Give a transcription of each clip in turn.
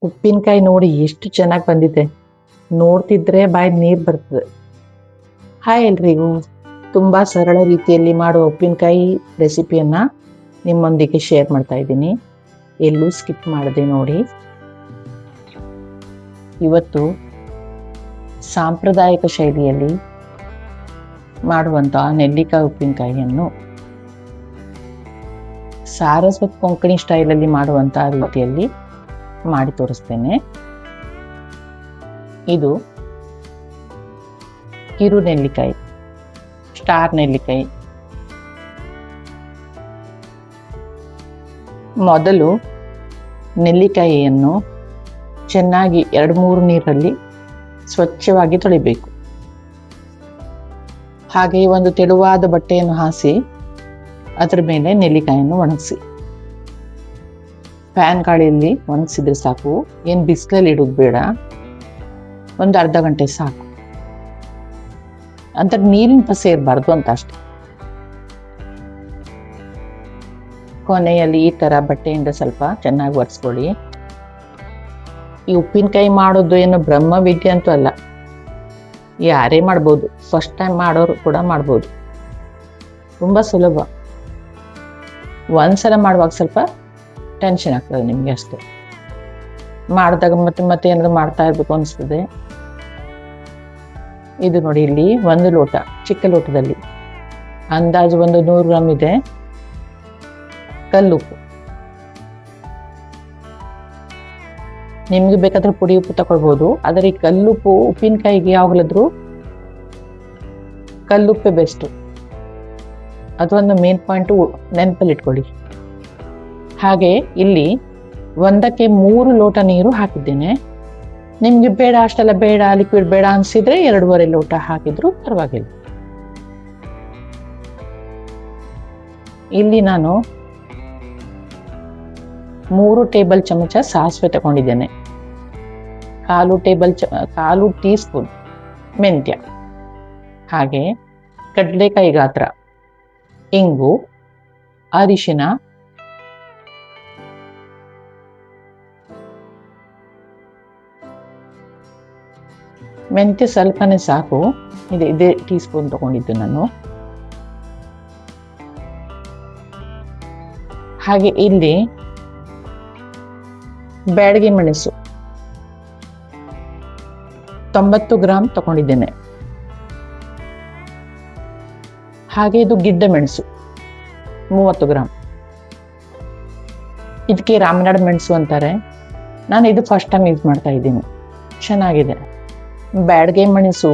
ಉಪ್ಪಿನಕಾಯಿ ನೋಡಿ ಎಷ್ಟು ಚೆನ್ನಾಗಿ ಬಂದಿದೆ. ನೋಡ್ತಿದ್ರೆ ಬಾಯಿ ನೀರು ಬರ್ತದೆ. ಹಾಯ್ ಎಲ್ರಿಗೂ, ತುಂಬ ಸರಳ ರೀತಿಯಲ್ಲಿ ಮಾಡುವ ಉಪ್ಪಿನಕಾಯಿ ರೆಸಿಪಿಯನ್ನು ನಿಮ್ಮೊಂದಿಗೆ ಶೇರ್ ಮಾಡ್ತಾ ಇದ್ದೀನಿ. ಎಲ್ಲೂ ಸ್ಕಿಪ್ ಮಾಡದೆ ನೋಡಿ. ಇವತ್ತು ಸಾಂಪ್ರದಾಯಿಕ ಶೈಲಿಯಲ್ಲಿ ಮಾಡುವಂಥ ನೆಲ್ಲಿಕಾಯಿ ಉಪ್ಪಿನಕಾಯಿಯನ್ನು ಸಾರಸ್ವತ್ ಕೊಂಕಣಿ ಸ್ಟೈಲಲ್ಲಿ ಮಾಡುವಂಥ ರೀತಿಯಲ್ಲಿ ಮಾಡಿ ತೋರಿಸ್ತೇನೆ. ಇದು ಕಿರು ನೆಲ್ಲಿಕಾಯಿ, ಸ್ಟಾರ್ ನೆಲ್ಲಿಕಾಯಿ. ಮೊದಲು ನೆಲ್ಲಿಕಾಯಿಯನ್ನು ಚೆನ್ನಾಗಿ 2-3 ನೀರಲ್ಲಿ ಸ್ವಚ್ಛವಾಗಿ ತೊಳಿಬೇಕು. ಹಾಗೆಯೇ ಒಂದು ತೆಳುವಾದ ಬಟ್ಟೆಯನ್ನು ಹಾಸಿ ಅದರ ಮೇಲೆ ನೆಲ್ಲಿಕಾಯಿಯನ್ನು ಒಣಗಿಸಿ. ಫ್ಯಾನ್ ಗಾಳಿಯಲ್ಲಿ ಒಣಗಿಸಿದ್ರೆ ಸಾಕು, ಏನು ಬಿಸಿಲಲ್ಲಿ ಇಡೋದು ಬೇಡ. ಒಂದು ಅರ್ಧ ಗಂಟೆ ಸಾಕು. ಅಂತ ನೀರಿನ ಪಸೆ ಇರಬಾರ್ದು ಅಂತ ಅಷ್ಟೆ. ಕೊನೆಯಲ್ಲಿ ಈ ಥರ ಬಟ್ಟೆಯಿಂದ ಸ್ವಲ್ಪ ಚೆನ್ನಾಗಿ ಒರೆಸ್ಕೊಳ್ಳಿ. ಈ ಉಪ್ಪಿನಕಾಯಿ ಮಾಡೋದು ಏನು ಬ್ರಹ್ಮವಿದ್ಯೆ ಅಂತೂ ಅಲ್ಲ, ಯಾರೇ ಮಾಡ್ಬೋದು. ಫಸ್ಟ್ ಟೈಮ್ ಮಾಡೋರು ಕೂಡ ಮಾಡ್ಬೋದು. ತುಂಬ ಸುಲಭ. ಒಂದ್ಸಲ ಮಾಡುವಾಗ ಸ್ವಲ್ಪ ಟೆನ್ಷನ್ ಆಗ್ತದೆ ನಿಮಗೆ ಅಷ್ಟೇ. ಮಾಡಿದಾಗ ಮತ್ತೆ ಏನಾದ್ರು ಮಾಡ್ತಾ ಇರ್ಬೇಕು ಅನಿಸ್ತದೆ. ಇದು ನೋಡಿ, ಇಲ್ಲಿ 1 ಲೋಟ, ಚಿಕ್ಕ ಲೋಟದಲ್ಲಿ ಅಂದಾಜು ಒಂದು 100 ಗ್ರಾಮ್ ಇದೆ ಕಲ್ಲುಪ್ಪು. ನಿಮ್ಗೆ ಬೇಕಾದ್ರೆ ಪುಡಿ ಉಪ್ಪು ತಗೊಳ್ಬೋದು, ಆದರೆ ಈ ಕಲ್ಲುಪ್ಪು ಉಪ್ಪಿನಕಾಯಿಗೆ ಯಾವಾಗಲಾದ್ರೂ ಕಲ್ಲುಪ್ಪೆ ಬೆಸ್ಟು. ಅದೊಂದು ಮೇನ್ ಪಾಯಿಂಟು ನೆನಪಲ್ಲಿ ಇಟ್ಕೊಳ್ಳಿ. ಹಾಗೆ ಇಲ್ಲಿ 1ಕ್ಕೆ 3 ಲೋಟ ನೀರು ಹಾಕಿದ್ದೇನೆ. ನಿಮ್ಗೆ ಬೇಡ, ಅಷ್ಟೆಲ್ಲ ಬೇಡ, ಲಿಕ್ವಿಡ್ ಬೇಡ ಅನ್ಸಿದ್ರೆ 2.5 ಲೋಟ ಹಾಕಿದ್ರು ಪರವಾಗಿಲ್ಲ. ಇಲ್ಲಿ ನಾನು 3 ಟೇಬಲ್ ಚಮಚ ಸಾಸಿವೆ ತಗೊಂಡಿದ್ದೇನೆ. 1/4 ಟೀ ಸ್ಪೂನ್ ಮೆಂತ್ಯ, ಹಾಗೆ ಕಡಲೆಕಾಯಿ ಗಾತ್ರ ಇಂಗು, ಅರಿಶಿನ, ಮೆಂತ್ಯ ಸ್ವಲ್ಪನೇ ಸಾಕು. ಇದೇ ಟೀ ಸ್ಪೂನ್ ತಗೊಂಡಿದ್ದು ನಾನು. ಹಾಗೆ ಇಲ್ಲಿ ಬ್ಯಾಡಗಿ ಮೆಣಸು 90 ಗ್ರಾಮ್ ತಗೊಂಡಿದ್ದೇನೆ. ಹಾಗೆ ಇದು ಗಿಡ್ಡ ಮೆಣಸು 30 ಗ್ರಾಮ್. ಇದಕ್ಕೆ ರಾಮನಾಡ್ ಮೆಣಸು ಅಂತಾರೆ. ನಾನು ಇದು ಫಸ್ಟ್ ಟೈಮ್ ಯೂಸ್ ಮಾಡ್ತಾ ಇದ್ದೀನಿ, ಚೆನ್ನಾಗಿದೆ. ಬ್ಯಾಡಗಿ ಮೆಣಸು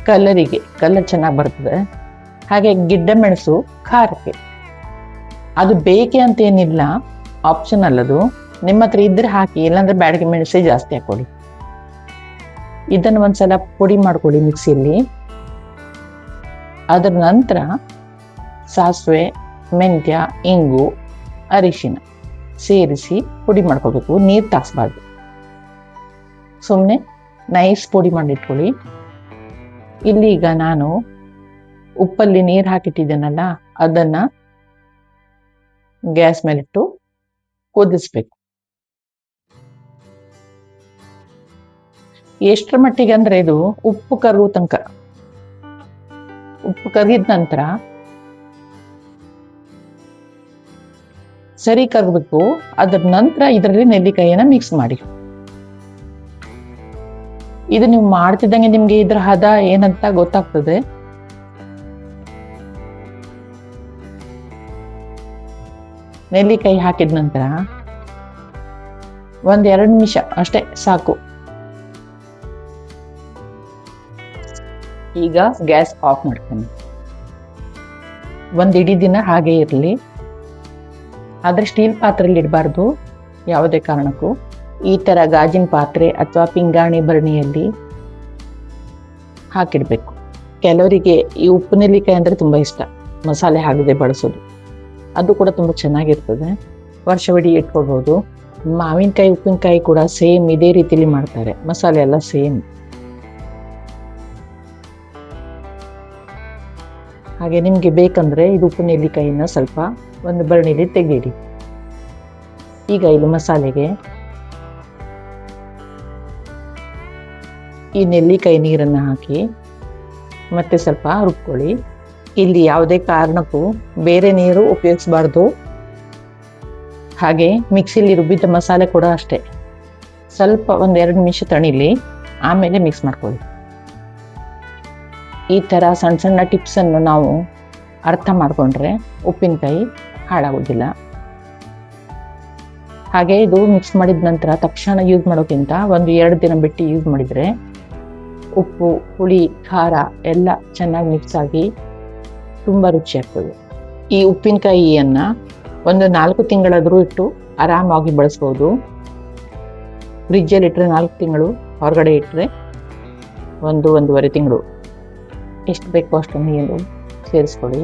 ಕಲರ್ ಚೆನ್ನಾಗಿ ಬರ್ತದೆ. ಹಾಗೆ ಗಿಡ್ಡ ಮೆಣಸು ಖಾರಕ್ಕೆ. ಅದು ಬೇಕೆ ಅಂತ ಏನಿಲ್ಲ, ಆಪ್ಷನಲ್ ಅದು. ನಿಮ್ಮ ಹತ್ರ ಇದ್ರೆ ಹಾಕಿ, ಇಲ್ಲಾಂದ್ರೆ ಬ್ಯಾಡಗಿ ಮೆಣಸೇ ಜಾಸ್ತಿ ಹಾಕೊಳ್ಳಿ. ಇದನ್ನು ಒಂದ್ಸಲ ಪುಡಿ ಮಾಡ್ಕೊಳ್ಳಿ ಮಿಕ್ಸಿಯಲ್ಲಿ. ಅದರ ನಂತರ ಸಾಸಿವೆ, ಮೆಂತ್ಯ, ಇಂಗು, ಅರಿಶಿನ ಸೇರಿಸಿ ಪುಡಿ ಮಾಡ್ಕೋಬೇಕು. ನೀರು ತಾಗಿಸ್ಬಾರ್ದು, ಸುಮ್ಮನೆ ನೈಸ್ ಪುಡಿ ಮಾಡಿಟ್ಕೊಳ್ಳಿ. ಇಲ್ಲಿ ಈಗ ನಾನು ಉಪ್ಪಲ್ಲಿ ನೀರು ಹಾಕಿಟ್ಟಿದ್ದೇನಲ್ಲ, ಅದನ್ನು ಗ್ಯಾಸ್ ಮೇಲಿಟ್ಟು ಕುದಿಸ್ಬೇಕು. ಎಷ್ಟರ ಮಟ್ಟಿಗೆ ಅಂದ್ರೆ ಇದು ಉಪ್ಪು ಕರಗುವ ತನಕ. ಉಪ್ಪು ಕರಗಿದ ನಂತರ ಸರಿ ಕರಗಬೇಕು. ಅದರ ನಂತರ ಇದರಲ್ಲಿ ನೆಲ್ಲಿಕಾಯಿಯನ್ನ ಮಿಕ್ಸ್ ಮಾಡಿ. ಇದು ನೀವು ಮಾಡ್ತಿದ್ದಂಗೆ ನಿಮ್ಗೆ ಇದ್ರ ಹದ ಏನಂತ ಗೊತ್ತಾಗ್ತದೆ. ನೆಲ್ಲಿಕಾಯಿ ಹಾಕಿದ ನಂತರ 1-2 ನಿಮಿಷ ಅಷ್ಟೇ ಸಾಕು. ಈಗ ಗ್ಯಾಸ್ ಆಫ್ ಮಾಡ್ತೇನೆ. ಒಂದು ಇಡೀ ದಿನ ಹಾಗೆ ಇರಲಿ. ಆದರೆ ಸ್ಟೀಲ್ ಪಾತ್ರೆಯಲ್ಲಿ ಇಡಬಾರ್ದು ಯಾವುದೇ ಕಾರಣಕ್ಕೂ. ಈ ಥರ ಗಾಜಿನ ಪಾತ್ರೆ ಅಥವಾ ಪಿಂಗಾಣಿ ಭರಣಿಯಲ್ಲಿ ಹಾಕಿಡಬೇಕು. ಕೆಲವರಿಗೆ ಈ ಉಪ್ಪು ನೆಲ್ಲಿಕಾಯಿ ಅಂದರೆ ತುಂಬ ಇಷ್ಟ, ಮಸಾಲೆ ಹಾಕದೆ ಬಳಸೋದು. ಅದು ಕೂಡ ತುಂಬ ಚೆನ್ನಾಗಿರ್ತದೆ, ವರ್ಷವಿಡೀ ಇಟ್ಕೊಳ್ಬೋದು. ಮಾವಿನಕಾಯಿ ಉಪ್ಪಿನಕಾಯಿ ಕೂಡ ಸೇಮ್ ಇದೇ ರೀತಿಯಲ್ಲಿ ಮಾಡ್ತಾರೆ, ಮಸಾಲೆ ಎಲ್ಲ ಸೇಮ್. ಹಾಗೆ ನಿಮಗೆ ಬೇಕಂದರೆ ಇದು ಉಪ್ಪು ನೆಲ್ಲಿಕಾಯಿನ ಸ್ವಲ್ಪ ಒಂದು ಬರಣಿಲಿ ತೆಗೆಯಿಡಿ. ಈಗ ಇಲ್ಲಿ ಮಸಾಲೆಗೆ ಈ ನೆಲ್ಲಿಕಾಯಿ ನೀರನ್ನು ಹಾಕಿ ಮತ್ತೆ ಸ್ವಲ್ಪ ರುಬ್ಕೊಳ್ಳಿ. ಇಲ್ಲಿ ಯಾವುದೇ ಕಾರಣಕ್ಕೂ ಬೇರೆ ನೀರು ಉಪಯೋಗಿಸಬಾರ್ದು. ಹಾಗೆ ಮಿಕ್ಸಿಲಿ ರುಬ್ಬಿದ ಮಸಾಲೆ ಕೂಡ ಅಷ್ಟೇ, ಸ್ವಲ್ಪ 1-2 ನಿಮಿಷ ತಣಿಲಿ, ಆಮೇಲೆ ಮಿಕ್ಸ್ ಮಾಡ್ಕೊಳ್ಳಿ. ಈ ಥರ ಸಣ್ಣ ಸಣ್ಣ ಟಿಪ್ಸನ್ನು ನಾವು ಅರ್ಥ ಮಾಡಿಕೊಂಡ್ರೆ ಉಪ್ಪಿನಕಾಯಿ ಹಾಳಾಗೋದಿಲ್ಲ. ಹಾಗೆ ಇದು ಮಿಕ್ಸ್ ಮಾಡಿದ ನಂತರ ತಕ್ಷಣ ಯೂಸ್ ಮಾಡೋಕ್ಕಿಂತ 1-2 ದಿನ ಬಿಟ್ಟು ಯೂಸ್ ಮಾಡಿದರೆ ಉಪ್ಪು, ಹುಳಿ, ಖಾರ ಎಲ್ಲ ಚೆನ್ನಾಗಿ ಮಿಕ್ಸ್ ಆಗಿ ತುಂಬ ರುಚಿಯಾಗ್ತದೆ. ಈ ಉಪ್ಪಿನಕಾಯಿಯನ್ನು 4 ತಿಂಗಳಾದರೂ ಇಟ್ಟು ಆರಾಮಾಗಿ ಬಳಸ್ಬೋದು. ಫ್ರಿಜ್ಜಲ್ಲಿ ಇಟ್ಟರೆ 4 ತಿಂಗಳು, ಹೊರಗಡೆ ಇಟ್ಟರೆ 1-1.5 ತಿಂಗಳು. ಎಷ್ಟು ಬೇಕೋ ಅಷ್ಟು ನೀರು ಸೇರಿಸ್ಕೊಳ್ಳಿ,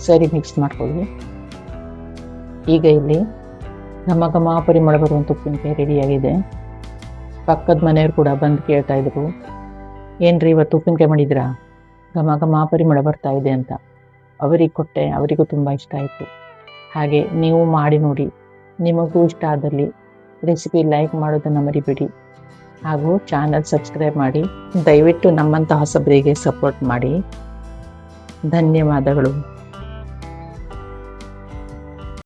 ಸರಿ ಮಿಕ್ಸ್ ಮಾಡ್ಕೊಳ್ಳಿ. ಈಗ ಇಲ್ಲಿ ಘಮ ಘಮ ಪರಿಮಳ ಬರುವಂಥ ಉಪ್ಪಿನಕಾಯಿ ರೆಡಿಯಾಗಿದೆ. ಪಕ್ಕದ ಮನೆಯವರು ಕೂಡ ಬಂದು ಕೇಳ್ತಾ ಇದ್ರು, ಏನ್ರಿ ಇವತ್ತು ಉಪ್ಪಿನಕಾಯಿ ಮಾಡಿದ್ರಾ, ಘಮ ಘಮ ಪರಿಮಳ ಬರ್ತಾ ಇದೆ ಅಂತ. ಅವರಿಗೆ ಕೊಟ್ಟೆ, ಅವರಿಗೂ ತುಂಬ ಇಷ್ಟ ಆಯಿತು. ಹಾಗೆ ನೀವು ಮಾಡಿ ನೋಡಿ. ನಿಮಗೂ ಇಷ್ಟ ಆದಲ್ಲಿ ರೆಸಿಪಿ ಲೈಕ್ ಮಾಡೋದನ್ನು ಮರಿಬೇಡಿ, ಹಾಗೂ ಚಾನಲ್ ಸಬ್ಸ್ಕ್ರೈಬ್ ಮಾಡಿ. ದಯವಿಟ್ಟು ನಮ್ಮಂಥ ಹೊಸಬರಿಗೆ ಸಪೋರ್ಟ್ ಮಾಡಿ. ಧನ್ಯವಾದಗಳು.